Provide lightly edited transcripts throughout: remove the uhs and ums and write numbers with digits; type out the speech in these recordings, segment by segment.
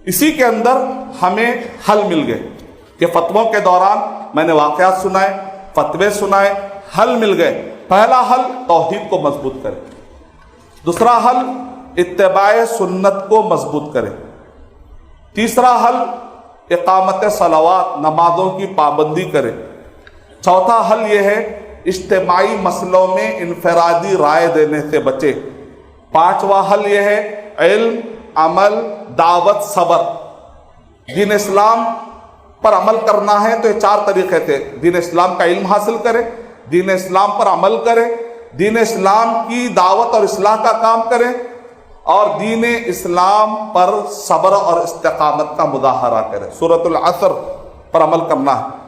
اسی کے اندر ہمیں حل مل گئے کہ فتووں کے دوران میں نے واقعات سنائے، فتوے سنائے، حل مل گئے۔ پہلا حل توحید کو مضبوط کرے، دوسرا حل اتباع سنت کو مضبوط کرے، تیسرا حل اقامت صلوات نمازوں کی پابندی کرے، چوتھا حل یہ ہے اجتماعی مسئلوں میں انفرادی رائے دینے سے بچے، پانچواں حل یہ ہے علم، عمل، دعوت، صبر۔ دین اسلام پر عمل کرنا ہے تو یہ چار طریقے تھے، دین اسلام کا علم حاصل کرے، دین اسلام پر عمل کرے، دین اسلام کی دعوت اور اصلاح کا کام کرے، اور دین اسلام پر صبر اور استقامت کا مظاہرہ کرے۔ سورۃ العصر پر عمل کرنا ہے۔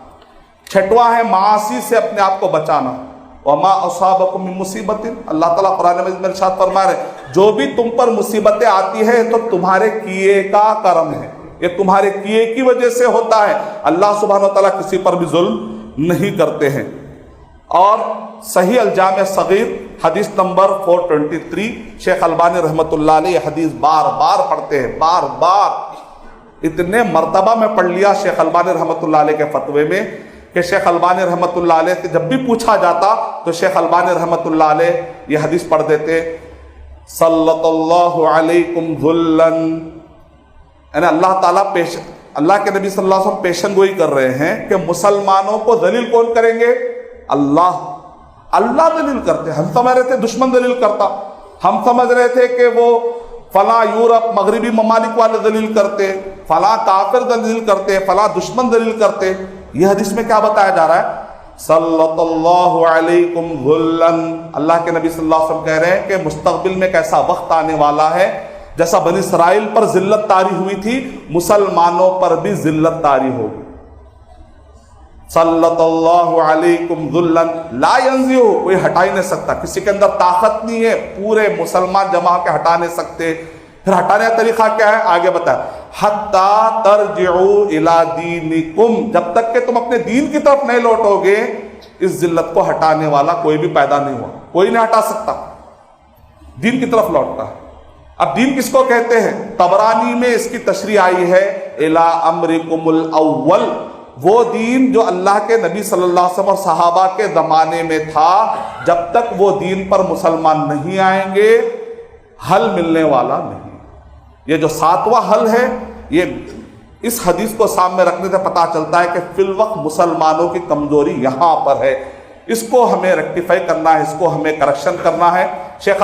چھٹواں ہے معاصی سے اپنے آپ کو بچانا۔ وما اصابکم من مصیبت، اللہ تعالیٰ قرآن مجید میں ارشاد فرما رہے ہیں جو بھی تم پر مصیبتیں آتی ہے تو تمہارے کیے کا کرم ہے، یہ تمہارے کیے کی وجہ سے ہوتا ہے۔ اللہ سبحانہ و تعالیٰ کسی پر بھی ظلم نہیں کرتے ہیں۔ اور صحیح الجامع صغیر حدیث نمبر 423، شیخ البانی رحمۃ اللہ علیہ یہ حدیث بار بار پڑھتے ہیں، بار بار، اتنے مرتبہ میں پڑھ لیا شیخ البانی رحمۃ اللہ علیہ کے فتوے میں کہ شیخ البانی رحمۃ اللہ علیہ سے جب بھی پوچھا جاتا تو شیخ البانی رحمۃ اللہ علیہ یہ حدیث پڑھ دیتے، صلت اللہ علیکم ذلن، یعنی اللہ تعالیٰ اللہ کے نبی صلی اللہ علیہ وسلم پیشن گوئی کر رہے ہیں کہ مسلمانوں کو ذلیل کون کریں گے؟ اللہ دلیل کرتے۔ ہم سمجھ رہے تھے دشمن دلیل کرتا، ہم سمجھ رہے تھے کہ وہ فلاں یورپ مغربی ممالک والے دلیل کرتے، فلاں کافر دلیل کرتے، فلاں دشمن دلیل کرتے۔ یہ حدیث میں کیا بتایا جا رہا ہے؟ صلی اللہ علیکم ذلن، اللہ کے نبی صلی اللہ علیہ وسلم کہہ رہے ہیں کہ مستقبل میں ایک ایسا وقت آنے والا ہے جیسا بنی اسرائیل پر ذلت طاری ہوئی تھی، مسلمانوں پر بھی ذلت طاری ہوگی۔ صلت اللہ علیکم ذلن لا ینزعہ، کوئی ہٹا ہی نہیں سکتا، کسی کے اندر طاقت نہیں ہے پورے مسلمان جمع کے ہٹا نہیں سکتے۔ پھر ہٹانے کا طریقہ کیا ہے آگے بتایا، حتی ترجعوا الی دینکم، جب تک کہ تم اپنے دین کی طرف نہیں لوٹو گے اس ذلت کو ہٹانے والا کوئی بھی پیدا نہیں ہوا، کوئی نہیں ہٹا سکتا، دین کی طرف لوٹتا ہے۔ اب دین کس کو کہتے ہیں؟ طبرانی میں اس کی تشریح آئی ہے الی امرکم الاول، وہ دین جو اللہ کے نبی صلی اللہ علیہ وسلم اور صحابہ کے زمانے میں تھا، جب تک وہ دین پر مسلمان نہیں آئیں گے حل ملنے والا نہیں۔ یہ جو ساتواں حل ہے، یہ اس حدیث کو سامنے رکھنے سے پتہ چلتا ہے کہ فی الوقت مسلمانوں کی کمزوری یہاں پر ہے، اس کو ہمیں ریکٹیفائی کرنا ہے، اس کو ہمیں کریکشن کرنا ہے۔ شیخ